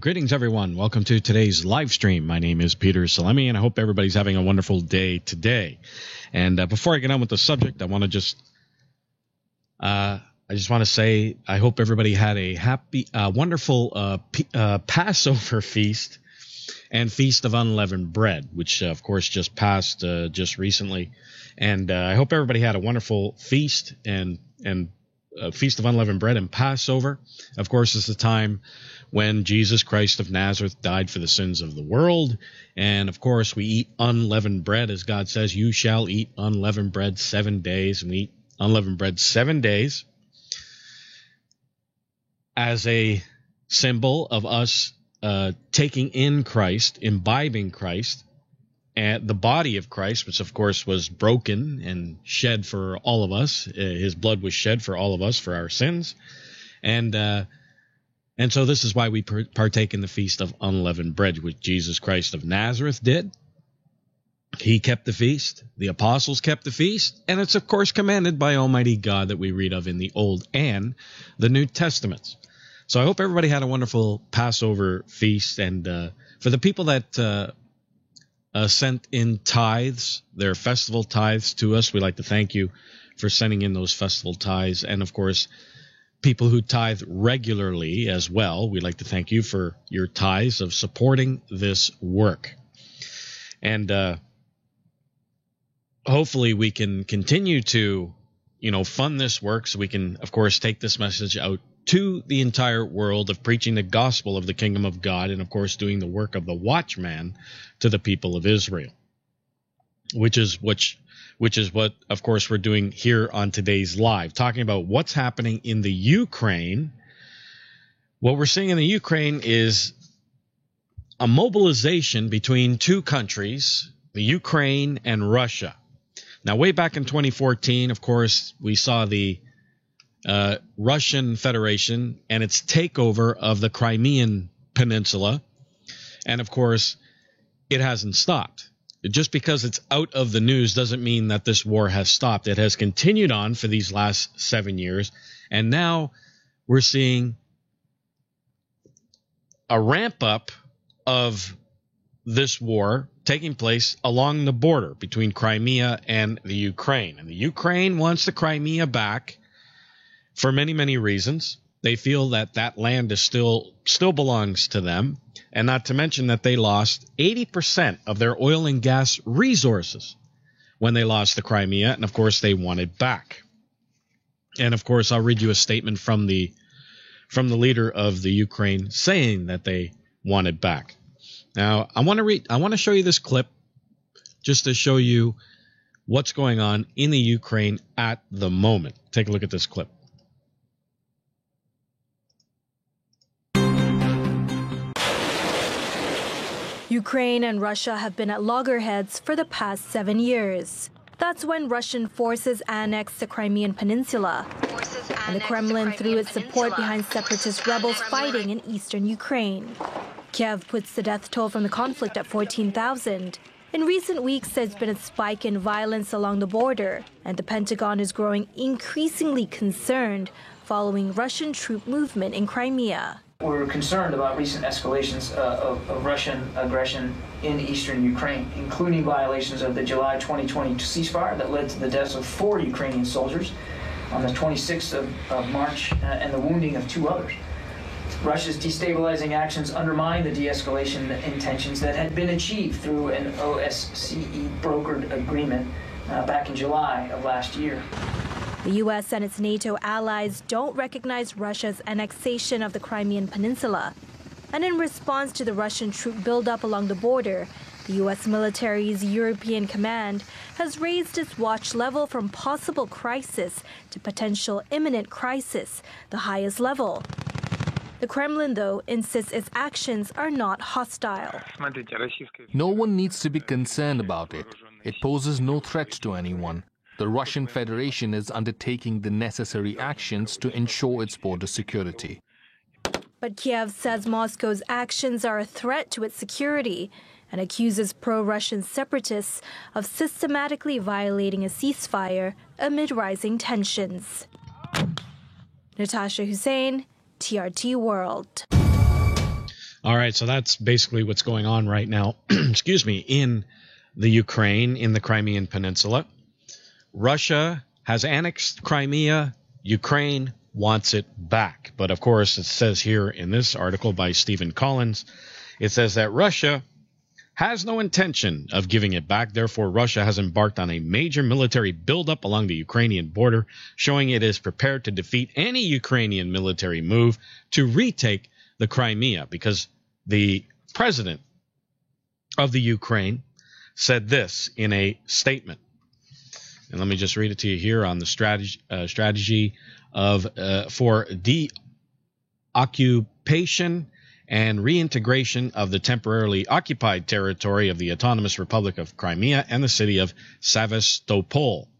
Greetings, everyone. Welcome to today's live stream. My name is Peter Salemi, and I hope everybody's having a wonderful day today. And before I get on with the subject, I want to just say I hope everybody had a happy, wonderful Passover feast and Feast of Unleavened Bread, which of course just passed just recently. And I hope everybody had a wonderful feast and Feast of Unleavened Bread and Passover. Of course, it's the time when Jesus Christ of Nazareth died for the sins of the world. And of course, we eat unleavened bread, as God says, you shall eat unleavened bread 7 days. And we eat unleavened bread 7 days as a symbol of us taking in Christ, imbibing Christ, and the body of Christ, which of course was broken and shed for all of us. His blood was shed for all of us for our sins. And so this is why we partake in the Feast of Unleavened Bread, which Jesus Christ of Nazareth did. He kept the feast. The apostles kept the feast. And it's, of course, commanded by Almighty God that we read of in the Old and the New Testaments. So I hope everybody had a wonderful Passover feast. And for the people that sent in tithes, their festival tithes to us, we'd like to thank you for sending in those festival tithes. And, of course, people who tithe regularly as well, we'd like to thank you for your tithes of supporting this work. And hopefully we can continue to, fund this work so we can, of course, take this message out to the entire world of preaching the gospel of the kingdom of God and, of course, doing the work of the watchman to the people of Israel, which is what, of course, we're doing here on today's live, talking about what's happening in the Ukraine. What we're seeing in the Ukraine is a mobilization between two countries, the Ukraine and Russia. Now, way back in 2014, of course, we saw the Russian Federation and its takeover of the Crimean Peninsula. And, of course, it hasn't stopped. Just because it's out of the news doesn't mean that this war has stopped. It has continued on for these last 7 years. And now we're seeing a ramp up of this war taking place along the border between Crimea and the Ukraine. And the Ukraine wants the Crimea back for many, many reasons. They feel that that land is still belongs to them. And not to mention that they lost 80% of their oil and gas resources when they lost the Crimea. And, of course, they want it back. And, of course, I'll read you a statement from the leader of the Ukraine saying that they want it back. Now, I want to show you this clip just to show you what's going on in the Ukraine at the moment. Take a look at this clip. Ukraine and Russia have been at loggerheads for the past 7 years. That's when Russian forces annexed the Crimean Peninsula, and the Kremlin threw its support behind separatist rebels fighting in eastern Ukraine. Kiev puts the death toll from the conflict at 14,000. In recent weeks, there's been a spike in violence along the border, and the Pentagon is growing increasingly concerned following Russian troop movement in Crimea. We're concerned about recent escalations of Russian aggression in eastern Ukraine, including violations of the July 2020 ceasefire that led to the deaths of 4 Ukrainian soldiers on the 26th of March and the wounding of 2 others. Russia's destabilizing actions undermine the de-escalation intentions that had been achieved through an OSCE brokered agreement back in July of last year. The U.S. and its NATO allies don't recognize Russia's annexation of the Crimean Peninsula. And in response to the Russian troop buildup along the border, the U.S. military's European command has raised its watch level from possible crisis to potential imminent crisis, the highest level. The Kremlin, though, insists its actions are not hostile. No one needs to be concerned about it. It poses no threat to anyone. The Russian Federation is undertaking the necessary actions to ensure its border security. But Kiev says Moscow's actions are a threat to its security and accuses pro-Russian separatists of systematically violating a ceasefire amid rising tensions. Natasha Hussain, TRT World. All right, so that's basically what's going on right now, excuse me, in the Ukraine, in the Crimean Peninsula. Russia has annexed Crimea. Ukraine wants it back. But, of course, it says here in this article by Stephen Collins, it says that Russia has no intention of giving it back. Therefore, Russia has embarked on a major military buildup along the Ukrainian border, showing it is prepared to defeat any Ukrainian military move to retake the Crimea, because the president of the Ukraine said this in a statement. And let me just read it to you here on the strategy of for deoccupation and reintegration of the temporarily occupied territory of the Autonomous Republic of Crimea and the city of Sevastopol.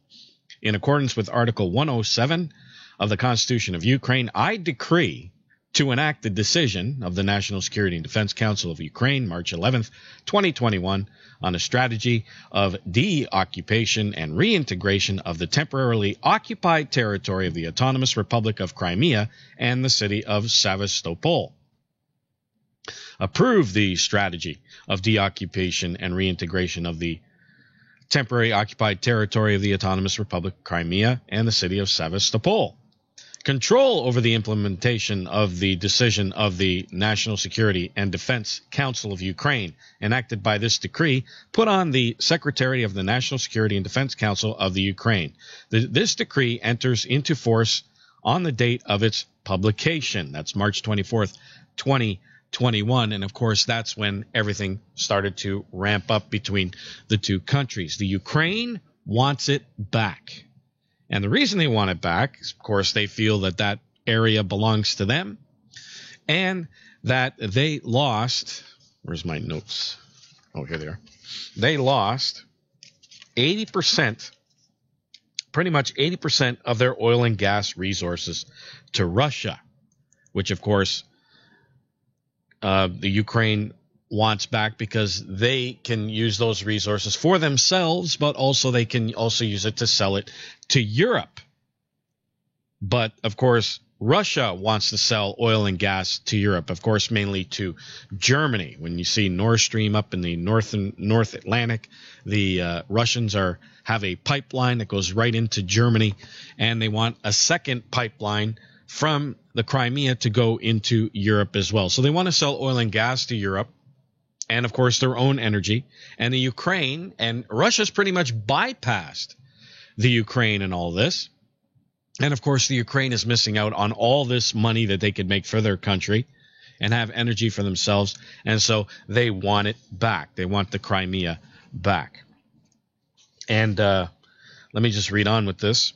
In accordance with Article 107 of the Constitution of Ukraine, I decree to enact the decision of the National Security and Defense Council of Ukraine, March 11th, 2021, on a strategy of deoccupation and reintegration of the temporarily occupied territory of the Autonomous Republic of Crimea and the city of Sevastopol. Approve the strategy of deoccupation and reintegration of the temporary occupied territory of the Autonomous Republic of Crimea and the city of Sevastopol. Control over the implementation of the decision of the National Security and Defense Council of Ukraine, enacted by this decree, put on the Secretary of the National Security and Defense Council of the Ukraine. This decree enters into force on the date of its publication. That's March 24th, 2021. And, of course, that's when everything started to ramp up between the two countries. The Ukraine wants it back. And the reason they want it back is, of course, they feel that that area belongs to them and that they lost – where's my notes? Oh, here they are. They lost 80%, pretty much 80% of their oil and gas resources to Russia, which, of course, the Ukraine wants back because they can use those resources for themselves, but also they can also use it to sell it to Europe. But, of course, Russia wants to sell oil and gas to Europe, of course, mainly to Germany. When you see Nord Stream up in the North Atlantic, the Russians have a pipeline that goes right into Germany, and they want a second pipeline from the Crimea to go into Europe as well. So they want to sell oil and gas to Europe, and, of course, their own energy. And the Ukraine, and Russia's pretty much bypassed the Ukraine in all this. And, of course, the Ukraine is missing out on all this money that they could make for their country and have energy for themselves. And so they want it back. They want the Crimea back. And let me just read on with this.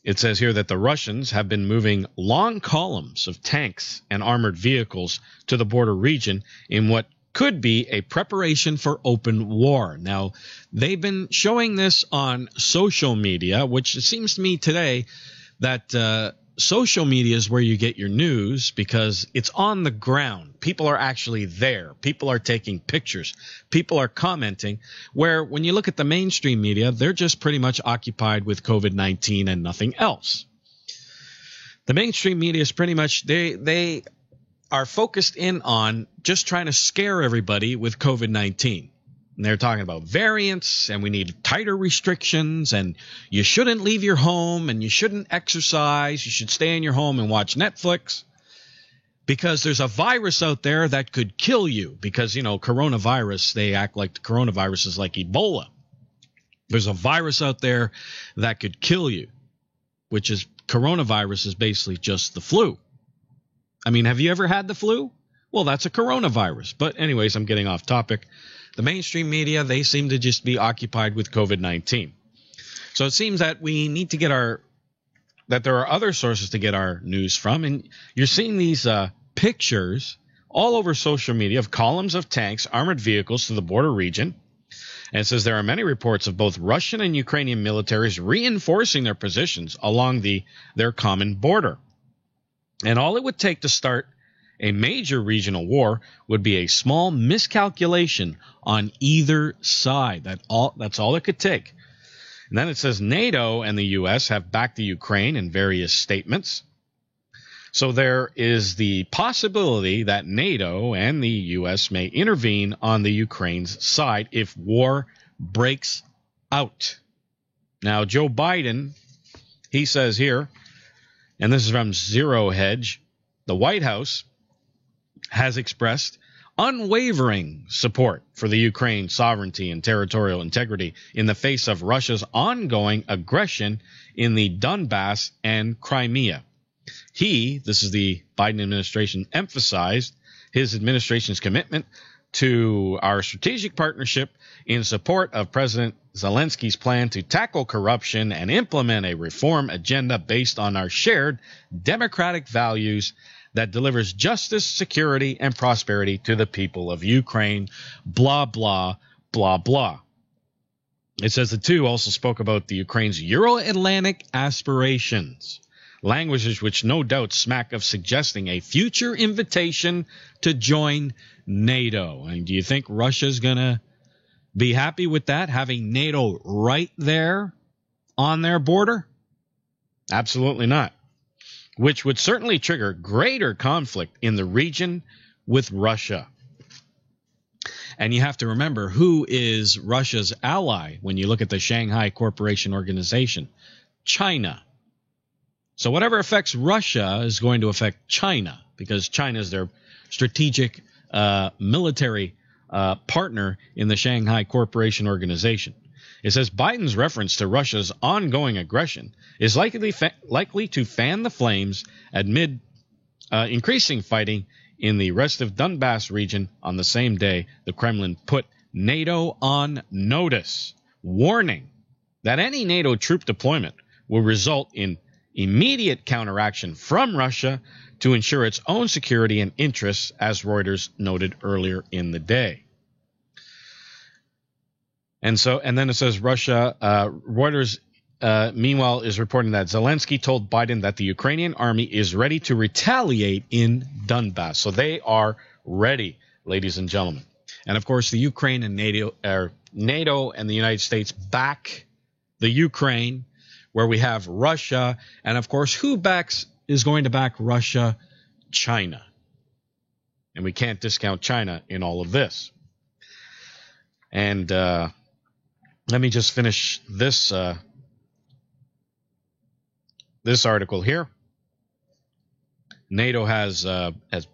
It says here that the Russians have been moving long columns of tanks and armored vehicles to the border region in what could be a preparation for open war. Now, they've been showing this on social media, which it seems to me today that social media is where you get your news because it's on the ground. People are actually there. People are taking pictures. People are commenting, where when you look at the mainstream media, they're just pretty much occupied with COVID-19 and nothing else. The mainstream media is pretty much, they are focused in on just trying to scare everybody with COVID-19. And they're talking about variants, and we need tighter restrictions, and you shouldn't leave your home, and you shouldn't exercise. You should stay in your home and watch Netflix because there's a virus out there that could kill you. Because, you know, coronavirus, they act like the coronavirus is like Ebola. There's a virus out there that could kill you, which is coronavirus is basically just the flu. I mean, have you ever had the flu? Well, that's a coronavirus. But anyways, I'm getting off topic. The mainstream media, they seem to just be occupied with COVID-19. So it seems that we need to get that there are other sources to get our news from. And you're seeing these pictures all over social media of columns of tanks, armored vehicles to the border region. And it says there are many reports of both Russian and Ukrainian militaries reinforcing their positions along their common border. And all it would take to start a major regional war would be a small miscalculation on either side. That's all it could take. And then it says NATO and the U.S. have backed the Ukraine in various statements. So there is the possibility that NATO and the U.S. may intervene on the Ukraine's side if war breaks out. Now, Joe Biden, he says here, and this is from Zero Hedge, the White House has expressed unwavering support for the Ukraine's sovereignty and territorial integrity in the face of Russia's ongoing aggression in the Donbass and Crimea. This is the Biden administration, emphasized his administration's commitment to our strategic partnership in support of President Zelensky's plan to tackle corruption and implement a reform agenda based on our shared democratic values that delivers justice, security, and prosperity to the people of Ukraine, blah, blah, blah, blah. It says the two also spoke about the Ukraine's Euro-Atlantic aspirations, languages which no doubt smack of suggesting a future invitation to join NATO. And do you think Russia's going to be happy with that, having NATO right there on their border? Absolutely not. Which would certainly trigger greater conflict in the region with Russia. And you have to remember, who is Russia's ally when you look at the Shanghai Cooperation Organization? China. So whatever affects Russia is going to affect China, because China is their strategic military partner in the Shanghai Cooperation Organization. It says Biden's reference to Russia's ongoing aggression is likely to fan the flames amid increasing fighting in the rest of Donbass region. On the same day, the Kremlin put NATO on notice, warning that any NATO troop deployment will result in immediate counteraction from Russia to ensure its own security and interests, as Reuters noted earlier in the day. And then it says Reuters, meanwhile, is reporting that Zelensky told Biden that the Ukrainian army is ready to retaliate in Donbass. So they are ready, ladies and gentlemen. And, of course, the Ukraine and NATO and the United States back the Ukraine, where we have Russia. And, of course, who is going to back Russia? China. And we can't discount China in all of this. And let me just finish this this article here. NATO has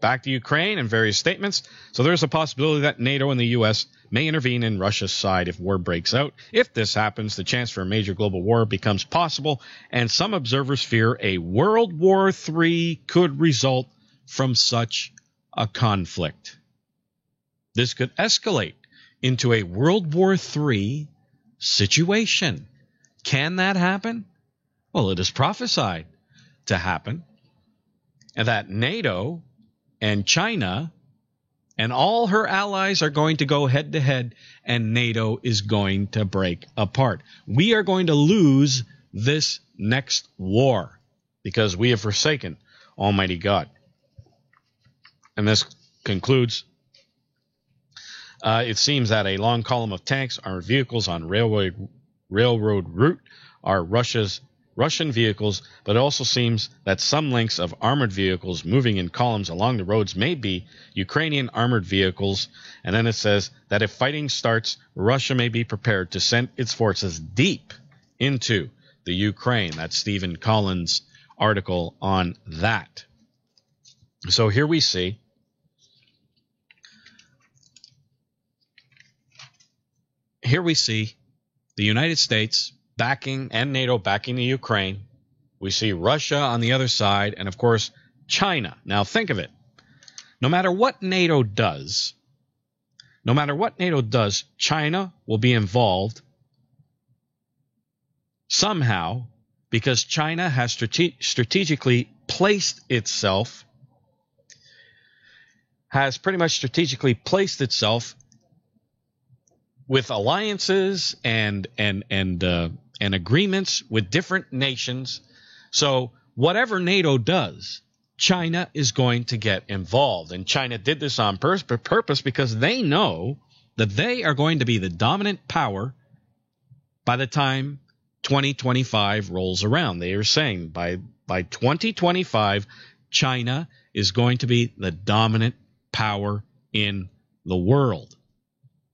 backed the Ukraine in various statements, so there's a possibility that NATO and the U.S. may intervene in Russia's side if war breaks out. If this happens, the chance for a major global war becomes possible, and some observers fear a World War III could result from such a conflict. This could escalate into a World War III situation. Can that happen? Well, it is prophesied to happen. And that NATO and China and all her allies are going to go head to head, and NATO is going to break apart. We are going to lose this next war because we have forsaken Almighty God. And this concludes. It seems that a long column of tanks, armored vehicles on railroad route are Russian vehicles, but it also seems that some links of armored vehicles moving in columns along the roads may be Ukrainian armored vehicles. And then it says that if fighting starts, Russia may be prepared to send its forces deep into the Ukraine. That's Stephen Collins' article on that. So here we see the United States backing and NATO backing the Ukraine. We see Russia on the other side, and of course China. Now think of it. No matter what NATO does, China will be involved somehow, because China has strategically placed itself with alliances and agreements with different nations. So whatever NATO does, China is going to get involved. And China did this on purpose because they know that they are going to be the dominant power by the time 2025 rolls around. They are saying by 2025, China is going to be the dominant power in the world.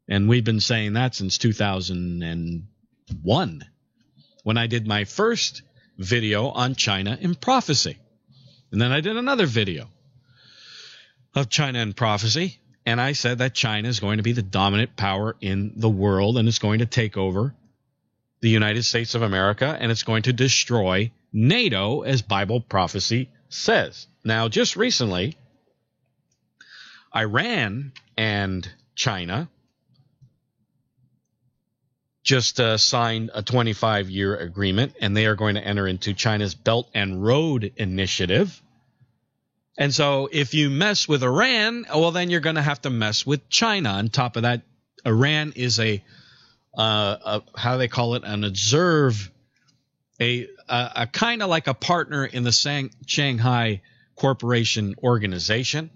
And we've been saying that since 2001, when I did my first video on China in prophecy. And then I did another video of China in prophecy, and I said that China is going to be the dominant power in the world, and it's going to take over the United States of America, and it's going to destroy NATO, as Bible prophecy says. Now, just recently, Iran and China just signed a 25-year agreement, and they are going to enter into China's Belt and Road Initiative. And so if you mess with Iran, well, then you're going to have to mess with China. On top of that, Iran is a how do they call it, an observe, a kind of like a partner in the Shanghai Cooperation Organization.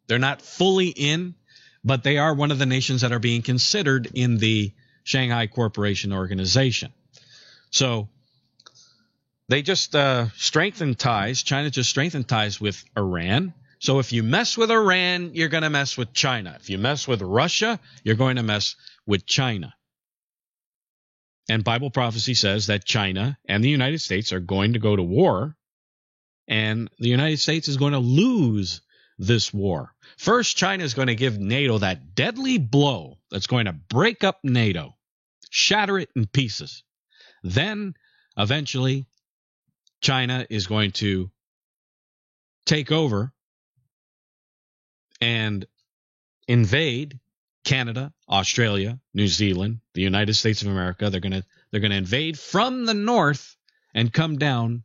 They're not fully in, but they are one of the nations that are being considered in the Shanghai Cooperation Organization. So they just strengthened ties. China just strengthened ties with Iran. So if you mess with Iran, you're going to mess with China. If you mess with Russia, you're going to mess with China. And Bible prophecy says that China and the United States are going to go to war, and the United States is going to lose this war. First, China is going to give NATO that deadly blow that's going to break up NATO, shatter it in pieces. Then, eventually, China is going to take over and invade Canada, Australia, New Zealand, the United States of America. They're going to invade from the north and come down,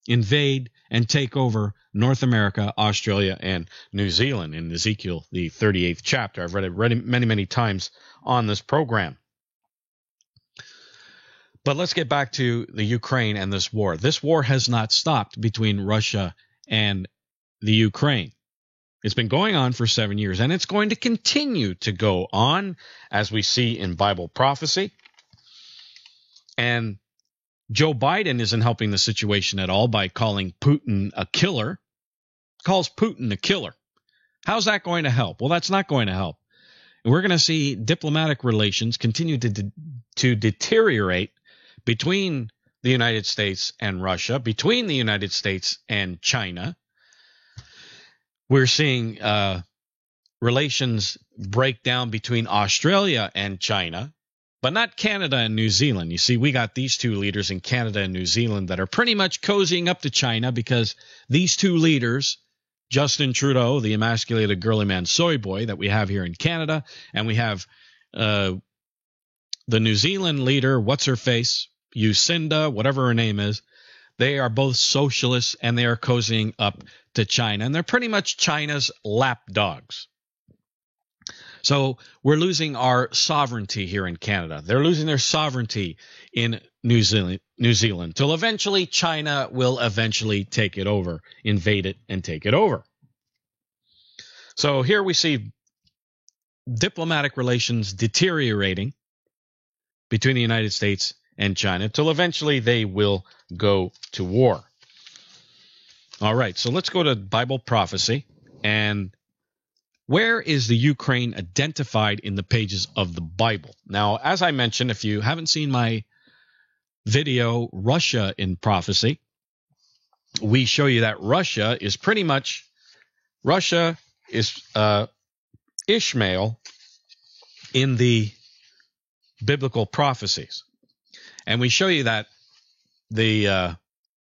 invade and take over North America, Australia, and New Zealand in Ezekiel, the 38th chapter. I've read it many, many times on this program. But let's get back to the Ukraine and this war. This war has not stopped between Russia and the Ukraine. It's been going on for 7 years, and it's going to continue to go on, as we see in Bible prophecy. And Joe Biden isn't helping the situation at all by calling Putin a killer. Calls Putin a killer. How's that going to help? Well, that's not going to help. And we're going to see diplomatic relations continue to deteriorate between the United States and Russia, between the United States and China. We're seeing relations break down between Australia and China, but not Canada and New Zealand. You see, we got these two leaders in Canada and New Zealand that are pretty much cozying up to China, because these two leaders, Justin Trudeau, the emasculated girly man soy boy that we have here in Canada, and we have the New Zealand leader, what's-her-face, Jacinda, whatever her name is. They are both socialists, and they are cozying up to China, and they're pretty much China's lapdogs. So we're losing our sovereignty here in Canada. They're losing their sovereignty in New Zealand, till eventually China will eventually take it over, invade it, and take it over. So here we see diplomatic relations deteriorating between the United States and China, till eventually they will go to war. All right, so let's go to Bible prophecy. And where is the Ukraine identified in the pages of the Bible? Now, as I mentioned, if you haven't seen my video, Russia in Prophecy, we show you that Russia is Ishmael in the biblical prophecies. And we show you that the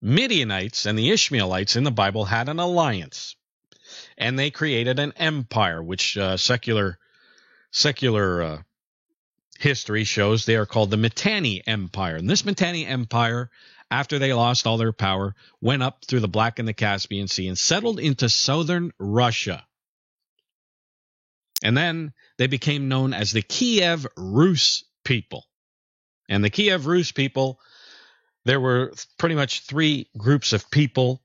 Midianites and the Ishmaelites in the Bible had an alliance, and they created an empire, which secular history shows they are called the Mitanni Empire. And this Mitanni Empire, after they lost all their power, went up through the Black and the Caspian Sea and settled into southern Russia. And then they became known as the Kiev Rus people. And the Kiev Rus people, there were pretty much three groups of people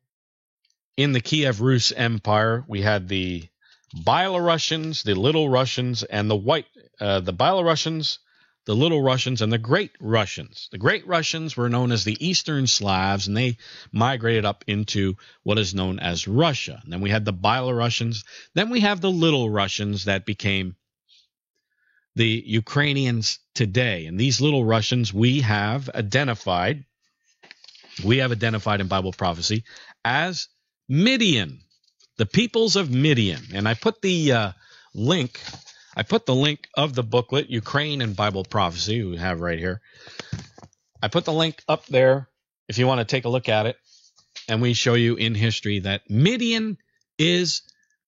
in the Kiev Rus Empire. We had the Byelorussians, the Little Russians, and the Byelorussians, the Little Russians, and the Great Russians. The Great Russians were known as the Eastern Slavs, and they migrated up into what is known as Russia. And then we had the Byelorussians. Then we have the Little Russians that became the Ukrainians today. And these Little Russians we have identified in Bible prophecy as Midian, the peoples of Midian. And I put the link of the booklet, Ukraine and Bible Prophecy, we have right here. I put the link up there if you want to take a look at it. And we show you in history that Midian is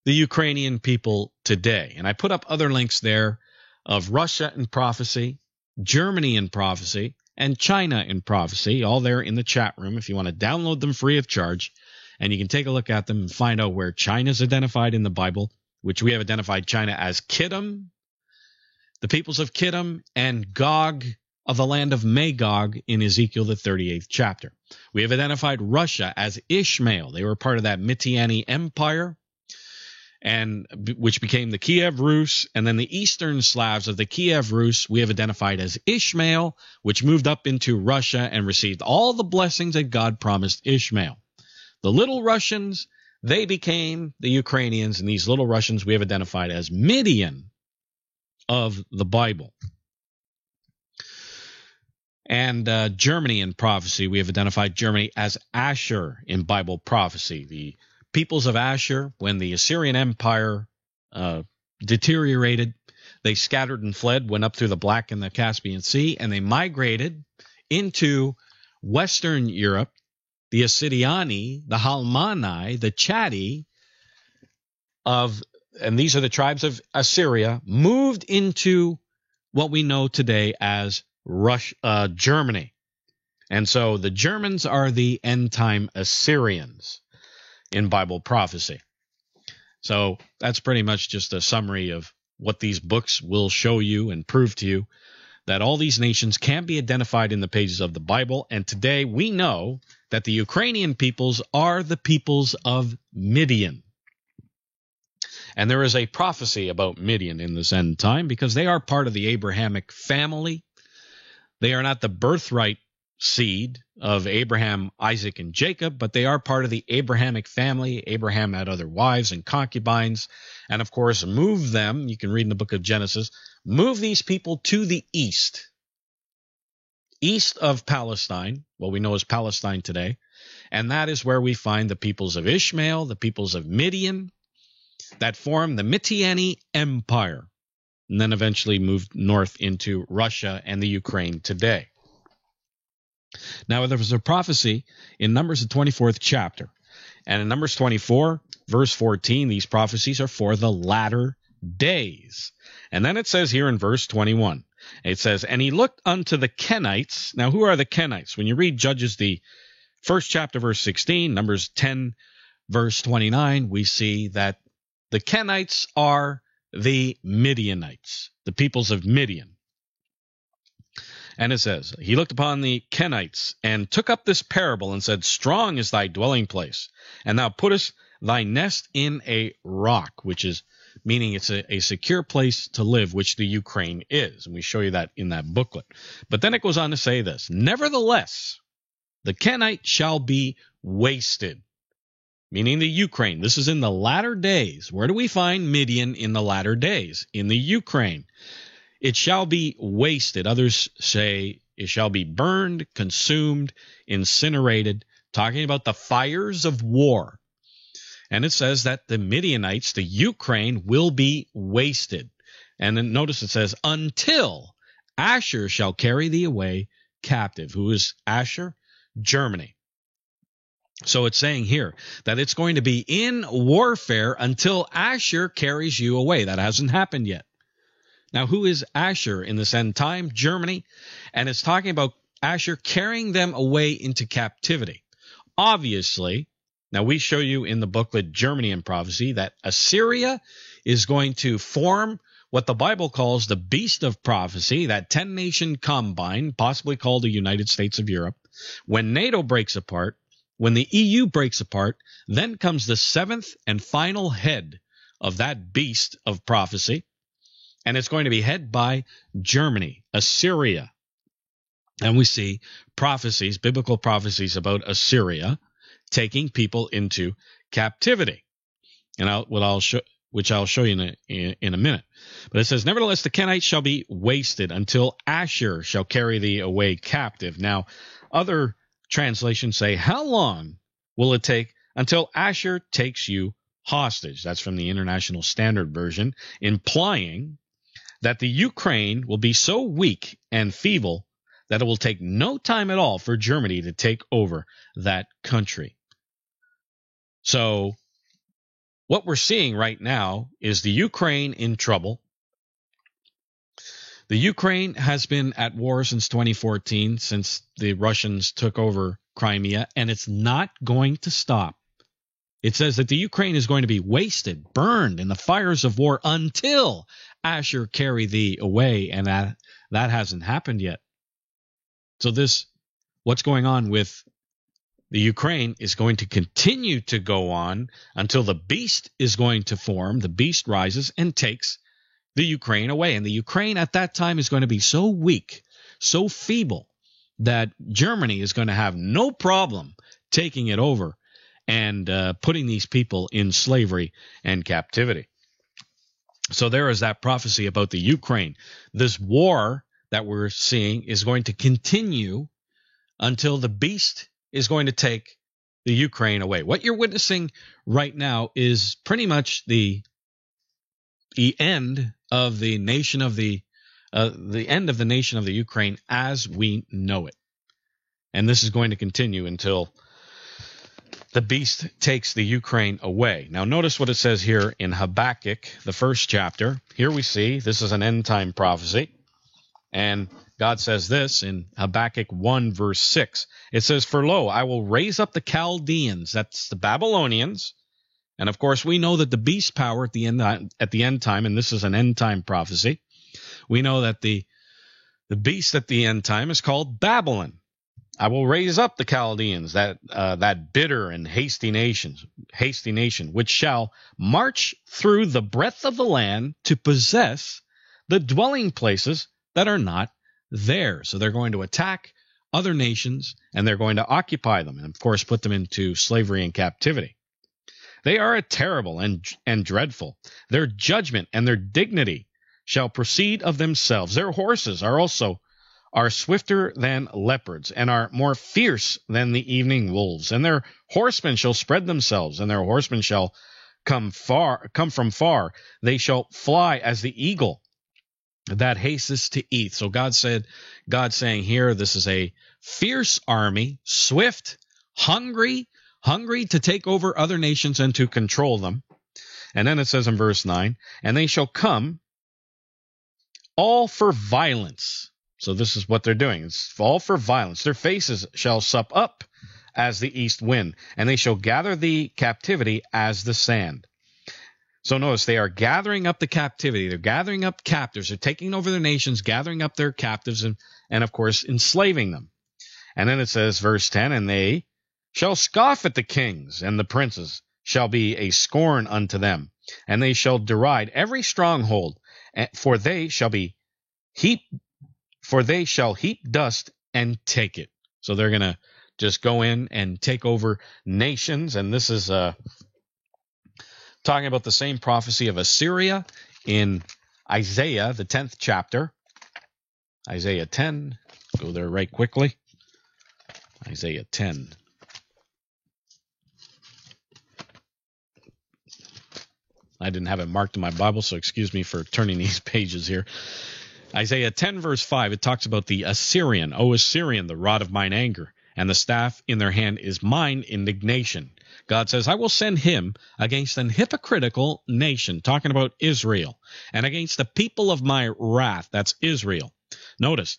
the Ukrainian people today. And I put up other links there of Russia in prophecy, Germany in prophecy, and China in prophecy, all there in the chat room if you want to download them free of charge. And you can take a look at them and find out where China is identified in the Bible, which we have identified China as Kittim, the peoples of Kittim, and Gog of the land of Magog in Ezekiel, the 38th chapter. We have identified Russia as Ishmael. They were part of that Mityani Empire, and which became the Kiev Rus, and then the Eastern Slavs of the Kiev Rus we have identified as Ishmael, which moved up into Russia and received all the blessings that God promised Ishmael. The Little Russians, they became the Ukrainians, and these Little Russians we have identified as Midian of the Bible. And Germany in prophecy, we have identified Germany as Asher in Bible prophecy. The peoples of Asher, when the Assyrian Empire deteriorated, they scattered and fled, went up through the Black and the Caspian Sea, and they migrated into Western Europe. The Assyriani, the Halmani, the Chadi and these are the tribes of Assyria, moved into what we know today as Germany. And so the Germans are the end-time Assyrians in Bible prophecy. So that's pretty much just a summary of what these books will show you and prove to you, that all these nations can be identified in the pages of the Bible. And today we know that the Ukrainian peoples are the peoples of Midian. And there is a prophecy about Midian in this end time because they are part of the Abrahamic family. They are not the birthright seed of Abraham, Isaac, and Jacob, but they are part of the Abrahamic family. Abraham had other wives and concubines, and of course move them, you can read in the book of Genesis, move these people to the east of Palestine, what we know as Palestine today, and that is where we find the peoples of Ishmael, the peoples of Midian, that form the Mityani Empire, and then eventually moved north into Russia and the Ukraine today. Now, there was a prophecy in Numbers, the 24th chapter. And in Numbers 24, verse 14, these prophecies are for the latter days. And then it says here in verse 21, it says, and he looked unto the Kenites. Now, who are the Kenites? When you read Judges, the first chapter, verse 16, Numbers 10, verse 29, we see that the Kenites are the Midianites, the peoples of Midian. And it says, he looked upon the Kenites and took up this parable and said, strong is thy dwelling place, and thou puttest thy nest in a rock, which is meaning it's a secure place to live, which the Ukraine is. And we show you that in that booklet. But then it goes on to say this, nevertheless, the Kenite shall be wasted, meaning the Ukraine. This is in the latter days. Where do we find Midian in the latter days? In the Ukraine. It shall be wasted. Others say it shall be burned, consumed, incinerated, talking about the fires of war. And it says that the Midianites, the Ukraine, will be wasted. And then notice it says, until Asher shall carry thee away captive. Who is Asher? Germany. So it's saying here that it's going to be in warfare until Asher carries you away. That hasn't happened yet. Now, who is Asher in this end time? Germany. And it's talking about Asher carrying them away into captivity. Obviously, now we show you in the booklet Germany in Prophecy that Assyria is going to form what the Bible calls the beast of prophecy, that 10-nation combine, possibly called the United States of Europe. When NATO breaks apart, when the EU breaks apart, then comes the seventh and final head of that beast of prophecy. And it's going to be headed by Germany, Assyria. And we see prophecies, biblical prophecies about Assyria taking people into captivity. And which I'll show you in a minute. But it says, nevertheless, the Kenites shall be wasted until Ashur shall carry thee away captive. Now, other translations say, how long will it take until Ashur takes you hostage? That's from the International Standard Version, implying that the Ukraine will be so weak and feeble that it will take no time at all for Germany to take over that country. So what we're seeing right now is the Ukraine in trouble. The Ukraine has been at war since 2014, since the Russians took over Crimea, and it's not going to stop. It says that the Ukraine is going to be wasted, burned in the fires of war until Ashur carry thee away, and that hasn't happened yet. So what's going on with the Ukraine is going to continue to go on until the beast is going to form. The beast rises and takes the Ukraine away. And the Ukraine at that time is going to be so weak, so feeble, that Germany is going to have no problem taking it over and putting these people in slavery and captivity. So there is that prophecy about the Ukraine. This war that we're seeing is going to continue until the beast is going to take the Ukraine away. What you're witnessing right now is pretty much the end of the nation of the end of the nation of the Ukraine as we know it. And this is going to continue until the beast takes the Ukraine away. Now notice what it says here in Habakkuk, the first chapter. Here we see this is an end time prophecy. And God says this in Habakkuk 1 verse 6. It says, for lo, I will raise up the Chaldeans, that's the Babylonians. And of course, we know that the beast power at the end time, and this is an end time prophecy, we know that the beast at the end time is called Babylon. I will raise up the Chaldeans, that bitter and hasty nation, which shall march through the breadth of the land to possess the dwelling places that are not there. So they're going to attack other nations, and they're going to occupy them, and of course put them into slavery and captivity. They are terrible and dreadful. Their judgment and their dignity shall proceed of themselves. Their horses are swifter than leopards, and are more fierce than the evening wolves. And their horsemen shall spread themselves, and their horsemen shall come from far. They shall fly as the eagle that hasteth to eat. So God saying here, this is a fierce army, swift, hungry to take over other nations and to control them. And then it says in verse 9, and they shall come all for violence. So this is what they're doing. It's all for violence. Their faces shall sup up as the east wind, and they shall gather the captivity as the sand. So notice they are gathering up the captivity. They're gathering up captives. They're taking over their nations, gathering up their captives, and of course, enslaving them. And then it says, verse 10, and they shall scoff at the kings, and the princes shall be a scorn unto them. And they shall deride every stronghold, for they shall heap dust and take it. So they're going to just go in and take over nations. And this is talking about the same prophecy of Assyria in Isaiah, the 10th chapter. Isaiah 10. Go there right quickly. Isaiah 10. I didn't have it marked in my Bible, so excuse me for turning these pages here. Isaiah 10 verse 5, it talks about the Assyrian. O Assyrian, the rod of mine anger, and the staff in their hand is mine indignation. God says, I will send him against an hypocritical nation, talking about Israel, and against the people of my wrath, that's Israel. Notice,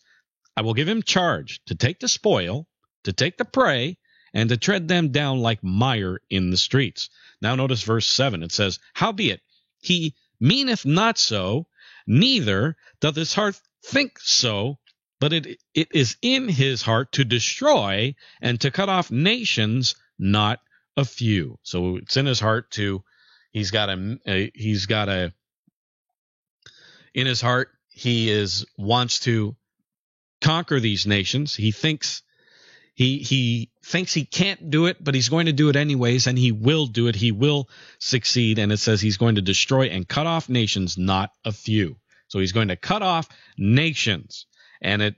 I will give him charge to take the spoil, to take the prey, and to tread them down like mire in the streets. Now notice verse 7. It says, howbeit, he meaneth not so, neither doth his heart think so, but it is in his heart to destroy and to cut off nations, not a few. So it's in his heart to, he's got a in his heart, he wants to conquer these nations. He thinks he can't do it, but he's going to do it anyways, and he will do it. He will succeed. And it says he's going to destroy and cut off nations, not a few. So he's going to cut off nations, and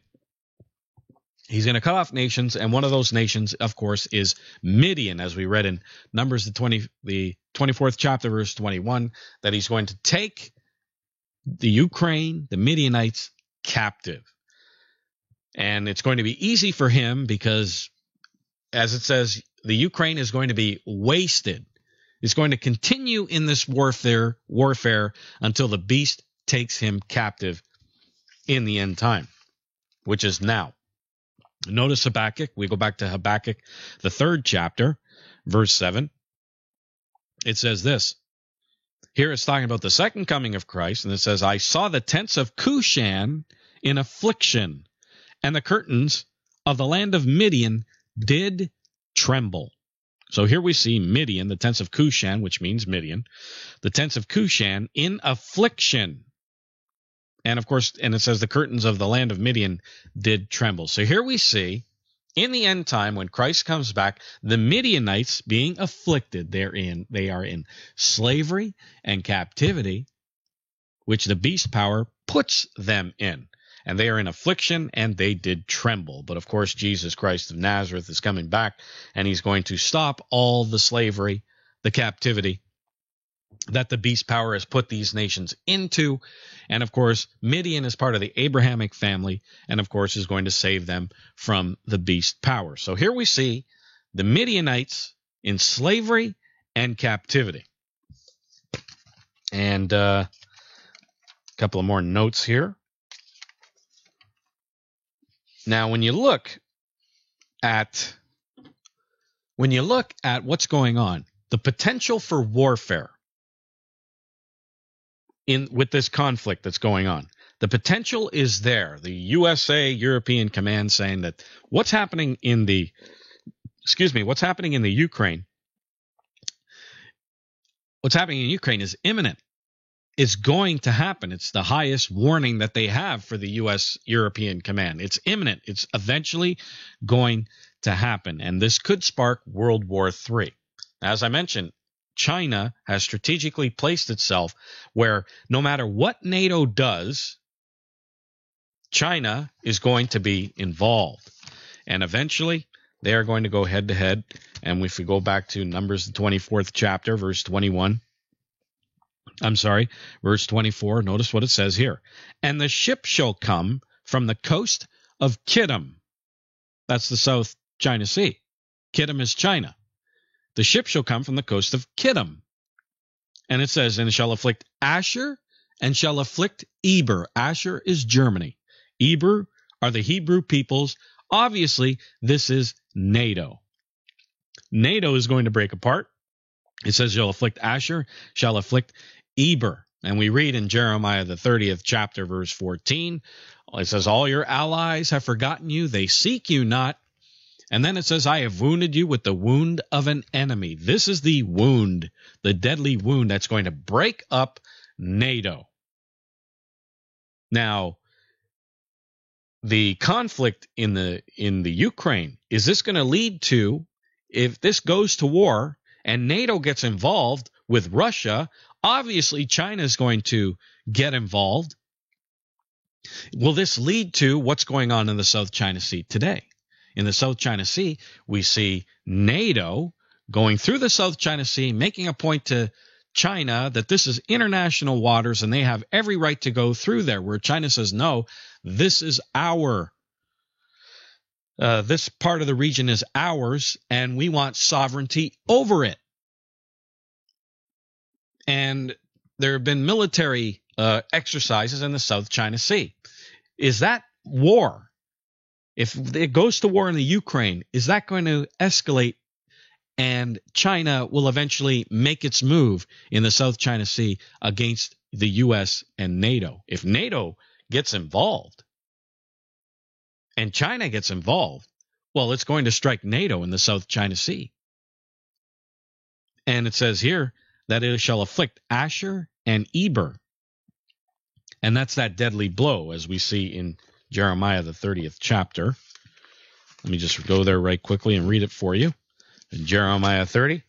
he's going to cut off nations, and one of those nations, of course, is Midian, as we read in Numbers, the 24th chapter, verse 21, that he's going to take the Ukraine, the Midianites, captive. And it's going to be easy for him because, as it says, the Ukraine is going to be wasted. It's going to continue in this warfare until the beast takes him captive in the end time, which is now. Notice Habakkuk. We go back to Habakkuk, the 3rd chapter, verse 7. It says this. Here it's talking about the second coming of Christ, and it says, I saw the tents of Cushan in affliction, and the curtains of the land of Midian did tremble. So here we see Midian, the tents of Cushan, which means Midian, the tents of Cushan in affliction. And of course, and it says the curtains of the land of Midian did tremble. So here we see, in the end time, when Christ comes back, the Midianites being afflicted, they are in slavery and captivity, which the beast power puts them in. And they are in affliction, and they did tremble. But of course, Jesus Christ of Nazareth is coming back, and he's going to stop all the slavery, the captivity that the beast power has put these nations into. And of course, Midian is part of the Abrahamic family, and of course is going to save them from the beast power. So here we see the Midianites in slavery and captivity. And a couple of more notes here. Now, when you look at what's going on, the potential for warfare with this conflict that's going on, the potential is there. The USA European Command saying that what's happening in the Ukraine, what's happening in Ukraine is imminent. It's going to happen. It's the highest warning that they have for the U.S. European Command. It's imminent. It's eventually going to happen. And this could spark World War III. As I mentioned, China has strategically placed itself where no matter what NATO does, China is going to be involved. And eventually, they are going to go head to head. And if we go back to Numbers, the 24th chapter, verse 24, notice what it says here. And the ship shall come from the coast of Kittim. That's the South China Sea. Kittim is China. The ship shall come from the coast of Kittim. And it says, and it shall afflict Asher and shall afflict Eber. Asher is Germany. Eber are the Hebrew peoples. Obviously, this is NATO. NATO is going to break apart. It says, shall afflict Asher, shall afflict Eber. And we read in Jeremiah, the 30th chapter, verse 14, it says, all your allies have forgotten you. They seek you not. And then it says, I have wounded you with the wound of an enemy. This is the wound, the deadly wound that's going to break up NATO. Now, the conflict in the Ukraine, is this going to lead to, if this goes to war and NATO gets involved with Russia, obviously China is going to get involved. Will this lead to what's going on in the South China Sea today? In the South China Sea, we see NATO going through the South China Sea, making a point to China that this is international waters and they have every right to go through there, where China says, no, this is this part of the region is ours and we want sovereignty over it. And there have been military exercises in the South China Sea. Is that war? If it goes to war in the Ukraine, is that going to escalate and China will eventually make its move in the South China Sea against the U.S. and NATO? If NATO gets involved and China gets involved, well, it's going to strike NATO in the South China Sea. And it says here that it shall afflict Asher and Eber. And that's that deadly blow, as we see in Jeremiah, the 30th chapter. Let me just go there right quickly and read it for you. In Jeremiah 30,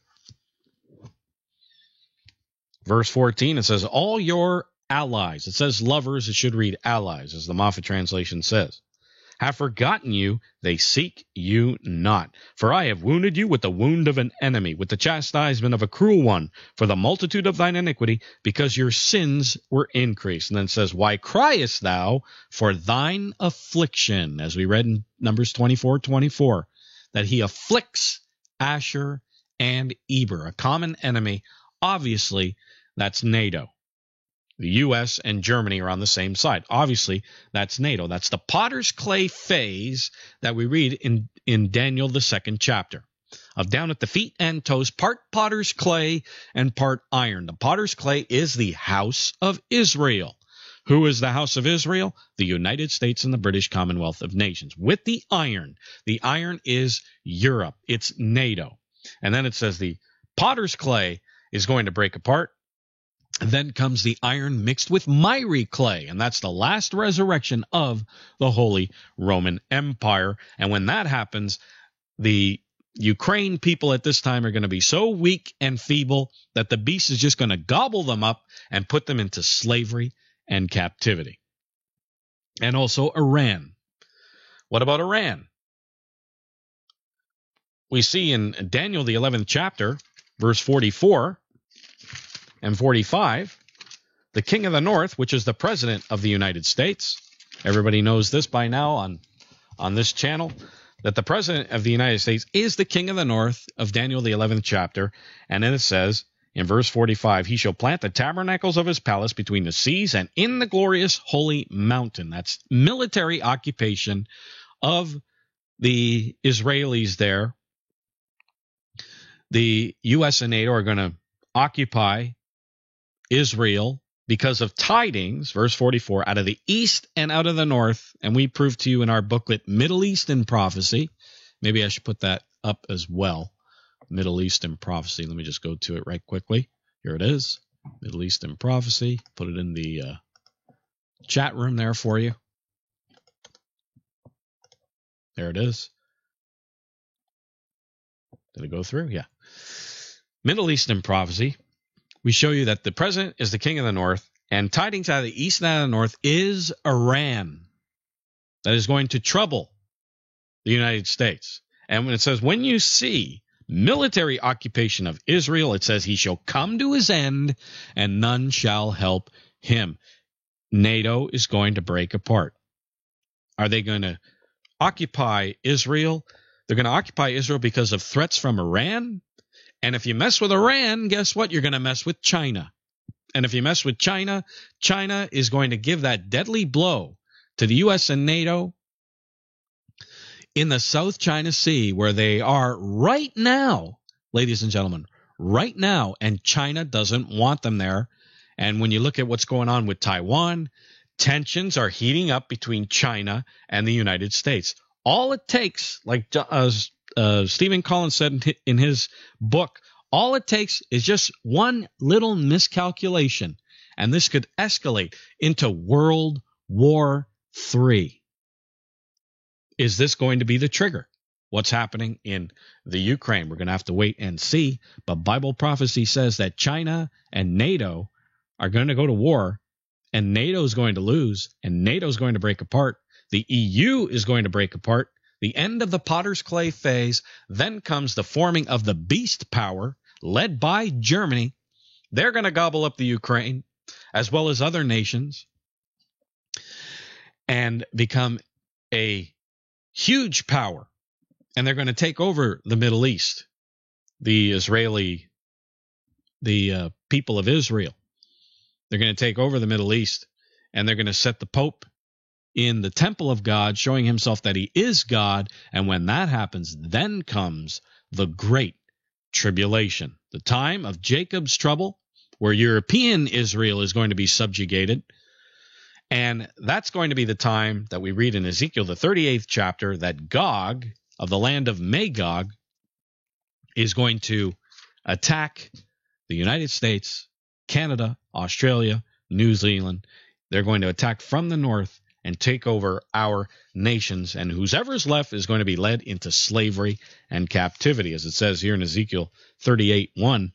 verse 14, it says, all your allies, it says lovers, it should read allies, as the Moffat translation says, have forgotten you, they seek you not. For I have wounded you with the wound of an enemy, with the chastisement of a cruel one, for the multitude of thine iniquity, because your sins were increased. And then it says, why criest thou for thine affliction? As we read in Numbers 24:24, that he afflicts Asher and Eber, a common enemy. Obviously, that's NATO. The U.S. and Germany are on the same side. Obviously, that's NATO. That's the potter's clay phase that we read in Daniel, the 2nd chapter, of down at the feet and toes, part potter's clay and part iron. The potter's clay is the house of Israel. Who is the house of Israel? The United States and the British Commonwealth of Nations. With the iron is Europe. It's NATO. And then it says the potter's clay is going to break apart. Then comes the iron mixed with miry clay, and that's the last resurrection of the Holy Roman Empire. And when that happens, the Ukraine people at this time are going to be so weak and feeble that the beast is just going to gobble them up and put them into slavery and captivity. And also Iran. What about Iran? We see in Daniel, the 11th chapter, verse 44 and 45, the king of the north, which is the president of the United States. Everybody knows this by now on this channel, that the president of the United States is the king of the north of Daniel, the 11th chapter. And then it says in verse 45, he shall plant the tabernacles of his palace between the seas and in the glorious holy mountain. That's military occupation of the Israelis there. The U.S. and NATO are going to occupy Israel because of tidings, verse 44, out of the east and out of the north. And we proved to you in our booklet, Middle Eastern Prophecy. Maybe I should put that up as well. Middle Eastern Prophecy. Let me just go to it right quickly. Here it is. Middle Eastern Prophecy. Put it in the chat room there for you. There it is. Did it go through? Yeah. Middle Eastern Prophecy. We show you that the president is the king of the north, and tidings out of the east and out of the north is Iran. That is going to trouble the United States. And when it says, when you see military occupation of Israel, it says he shall come to his end, and none shall help him. NATO is going to break apart. Are they going to occupy Israel? They're going to occupy Israel because of threats from Iran. And if you mess with Iran, guess what? You're going to mess with China. And if you mess with China, China is going to give that deadly blow to the U.S. and NATO in the South China Sea, where they are right now, ladies and gentlemen, right now. And China doesn't want them there. And when you look at what's going on with Taiwan, tensions are heating up between China and the United States. All it takes, like Stephen Collins said in his book, all it takes is just one little miscalculation, and this could escalate into World War III. Is this going to be the trigger? What's happening in the Ukraine? We're going to have to wait and see, but Bible prophecy says that China and NATO are going to go to war, and NATO is going to lose, and NATO is going to break apart. The EU is going to break apart. The end of the potter's clay phase. Then comes the forming of the beast power led by Germany. They're going to gobble up the Ukraine as well as other nations and become a huge power. And they're going to take over the Middle East, the people of Israel. They're going to take over the Middle East, and they're going to set the Pope in the temple of God, showing himself that he is God. And when that happens, then comes the great tribulation, the time of Jacob's trouble, where European Israel is going to be subjugated. And that's going to be the time that we read in Ezekiel, the 38th chapter, that Gog of the land of Magog is going to attack the United States, Canada, Australia, New Zealand, They're going to attack from the north and take over our nations. And whoever's left is going to be led into slavery and captivity. As it says here in Ezekiel 38:1,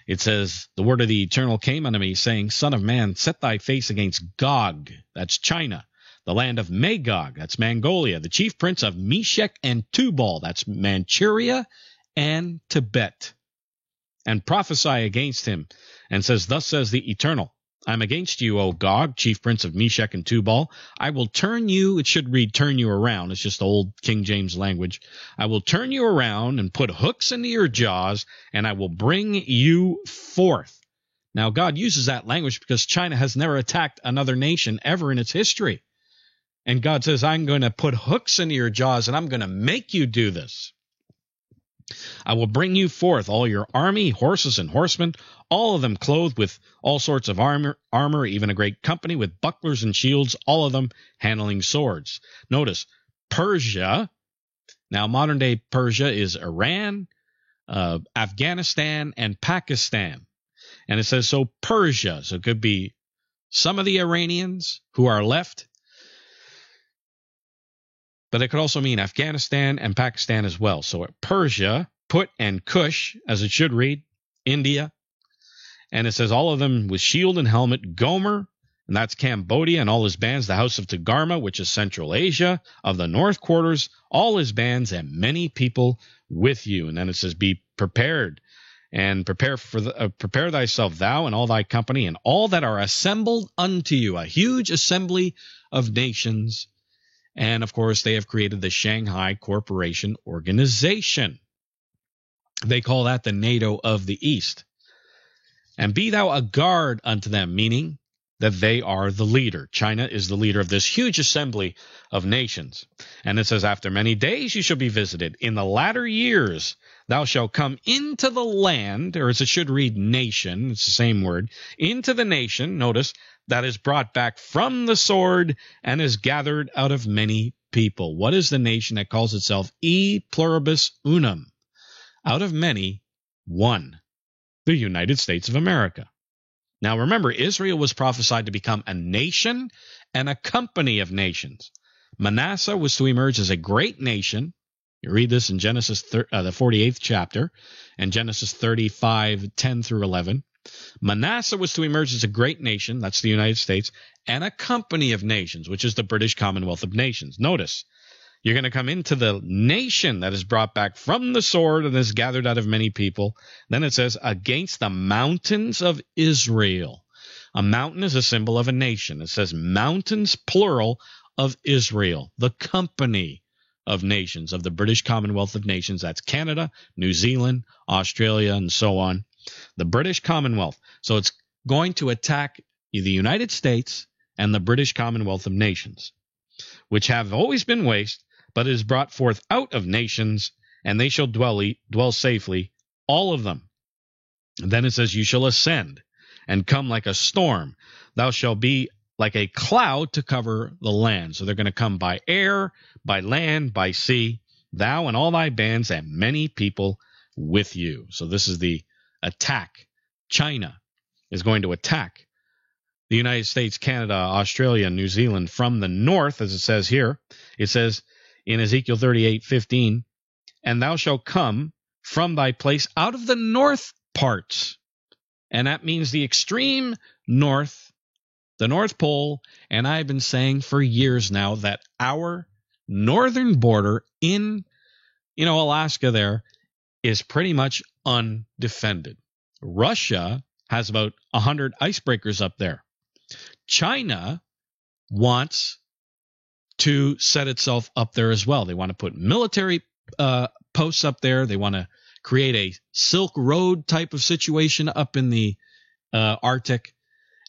it says, the word of the Eternal came unto me, saying, Son of man, set thy face against Gog, that's China, the land of Magog, that's Mongolia, the chief prince of Meshech and Tubal, that's Manchuria and Tibet, and prophesy against him, and says, Thus says the Eternal, I'm against you, O Gog, chief prince of Meshech and Tubal. I will turn you, it should read turn you around, it's just old King James language. I will turn you around and put hooks into your jaws, and I will bring you forth. Now, God uses that language because China has never attacked another nation ever in its history. And God says, I'm going to put hooks into your jaws, and I'm going to make you do this. I will bring you forth, all your army, horses and horsemen, all of them clothed with all sorts of armor, even a great company with bucklers and shields, all of them handling swords. Notice, Persia, now modern-day Persia is Iran, Afghanistan, and Pakistan. And it says, so Persia, so it could be some of the Iranians who are left, but it could also mean Afghanistan and Pakistan as well. So Persia, Put and Cush, as it should read, India. And it says all of them with shield and helmet, Gomer, and that's Cambodia and all his bands, the house of Tagarma, which is Central Asia, of the north quarters, all his bands and many people with you. And then it says, be prepared and prepare thyself, thou and all thy company and all that are assembled unto you, a huge assembly of nations. And, of course, they have created the Shanghai Cooperation Organization. They call that the NATO of the East. And be thou a guard unto them, meaning that they are the leader. China is the leader of this huge assembly of nations. And it says, after many days you shall be visited. In the latter years thou shalt come into the land, or as it should read, nation, it's the same word, into the nation, notice, that is brought back from the sword and is gathered out of many people. What is the nation that calls itself e pluribus unum? Out of many, one. The United States of America. Now remember, Israel was prophesied to become a nation and a company of nations. Manasseh was to emerge as a great nation. You read this in Genesis, the 48th chapter, and Genesis 35, 10 through 11. Manasseh was to emerge as a great nation, that's the United States, and a company of nations, which is the British Commonwealth of Nations. Notice, you're going to come into the nation that is brought back from the sword and is gathered out of many people. Then it says, against the mountains of Israel. A mountain is a symbol of a nation. It says mountains, plural, of Israel, the company of nations, of the British Commonwealth of Nations. That's Canada, New Zealand, Australia, and so on. The British Commonwealth. So it's going to attack the United States and the British Commonwealth of Nations, which have always been waste, but is brought forth out of nations, and they shall dwell safely, all of them. And then it says, you shall ascend and come like a storm. Thou shalt be like a cloud to cover the land. So they're going to come by air, by land, by sea, thou and all thy bands and many people with you. So this is the attack. China is going to attack the United States, Canada, Australia, New Zealand from the north, as it says here. It says in Ezekiel 38:15, and thou shalt come from thy place out of the north parts. And that means the extreme north, the North Pole. And I've been saying for years now that our northern border in, Alaska there is pretty much undefended. Russia has about 100 icebreakers up there. China wants to set itself up there as well. They want to put military posts up there. They want to create a Silk Road type of situation up in the Arctic.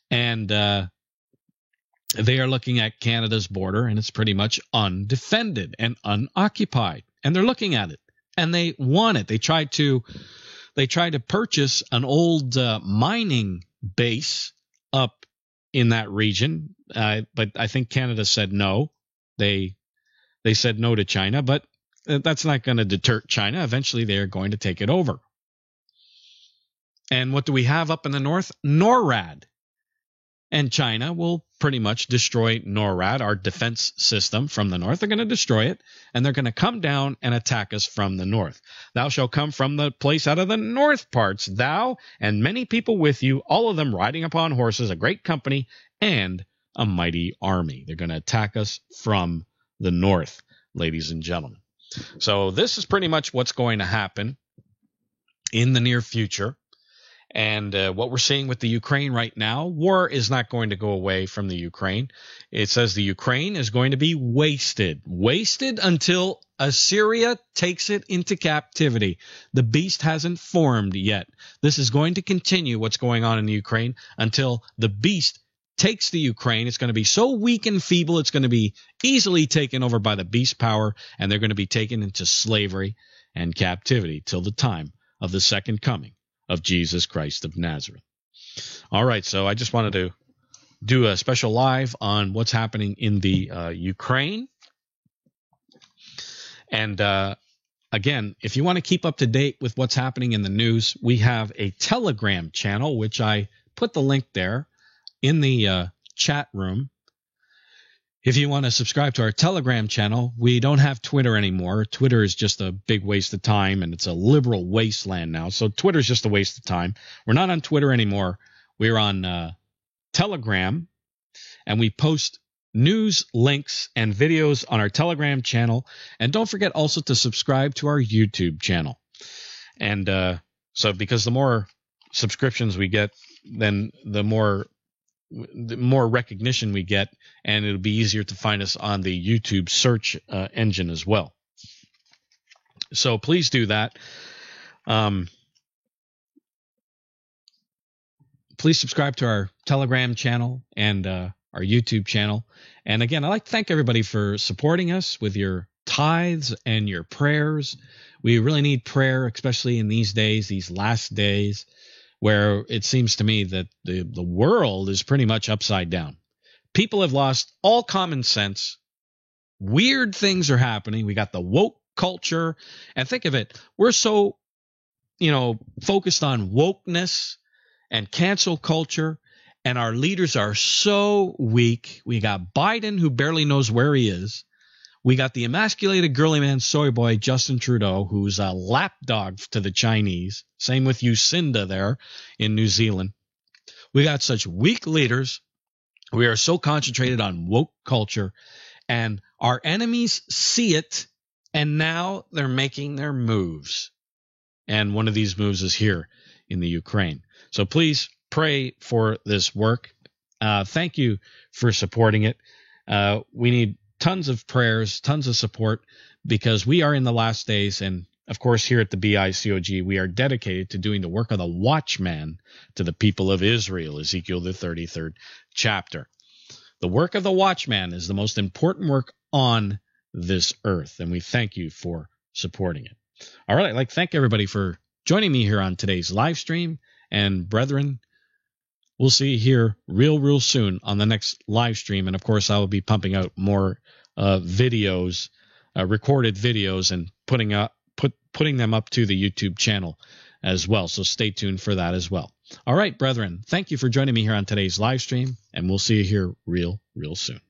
And they are looking at Canada's border, and it's pretty much undefended and unoccupied. And they're looking at it, and they want it. They tried to purchase an old mining base up in that region, but I think Canada said no. They said no to China, but that's not going to deter China. Eventually, they are going to take it over. And what do we have up in the north? NORAD. and China will pretty much destroy NORAD, our defense system from the north. They're going to destroy it, and they're going to come down and attack us from the north. Thou shalt come from the place out of the north parts, thou and many people with you, all of them riding upon horses, a great company, and a mighty army. They're going to attack us from the north, ladies and gentlemen. So this is pretty much what's going to happen in the near future. And what we're seeing with the Ukraine right now, war is not going to go away from the Ukraine. It says the Ukraine is going to be wasted until Assyria takes it into captivity. The beast hasn't formed yet. This is going to continue what's going on in the Ukraine until the beast takes the Ukraine. It's going to be so weak and feeble, it's going to be easily taken over by the beast power, and they're going to be taken into slavery and captivity till the time of the second coming of Jesus Christ of Nazareth. All right, so I just wanted to do a special live on what's happening in the Ukraine. And again, if you want to keep up to date with what's happening in the news, we have a Telegram channel, which I put the link there in the chat room. If you want to subscribe to our Telegram channel, we don't have Twitter anymore. Twitter is just a big waste of time, and it's a liberal wasteland now. So Twitter is just a waste of time. We're not on Twitter anymore. We're on Telegram, and we post news, links, and videos on our Telegram channel. And don't forget also to subscribe to our YouTube channel. And so because the more subscriptions we get, then the more recognition we get, and it'll be easier to find us on the YouTube search engine as well. So please do that. Please subscribe to our Telegram channel and our YouTube channel. And again, I'd like to thank everybody for supporting us with your tithes and your prayers. We really need prayer, especially in these days, these last days, where it seems to me that the world is pretty much upside down. People have lost all common sense. Weird things are happening. We got the woke culture. And think of it, we're so, focused on wokeness and cancel culture, and our leaders are so weak. We got Biden, who barely knows where he is. We got the emasculated girly man soy boy Justin Trudeau, who's a lapdog to the Chinese. Same with Lucinda there in New Zealand. We got such weak leaders. We are so concentrated on woke culture, and our enemies see it, and now they're making their moves. And one of these moves is here in the Ukraine. So please pray for this work. Thank you for supporting it. We need tons of prayers, tons of support, because we are in the last days. And of course, here at the BICOG, we are dedicated to doing the work of the watchman to the people of Israel, Ezekiel, the 33rd chapter. The work of the watchman is the most important work on this earth, and we thank you for supporting it. All right, I'd like to thank everybody for joining me here on today's live stream. And brethren, we'll see you here real soon on the next live stream. And of course, I will be pumping out more videos, recorded videos, and putting them up to the YouTube channel as well. So stay tuned for that as well. All right, brethren, thank you for joining me here on today's live stream, and we'll see you here real soon.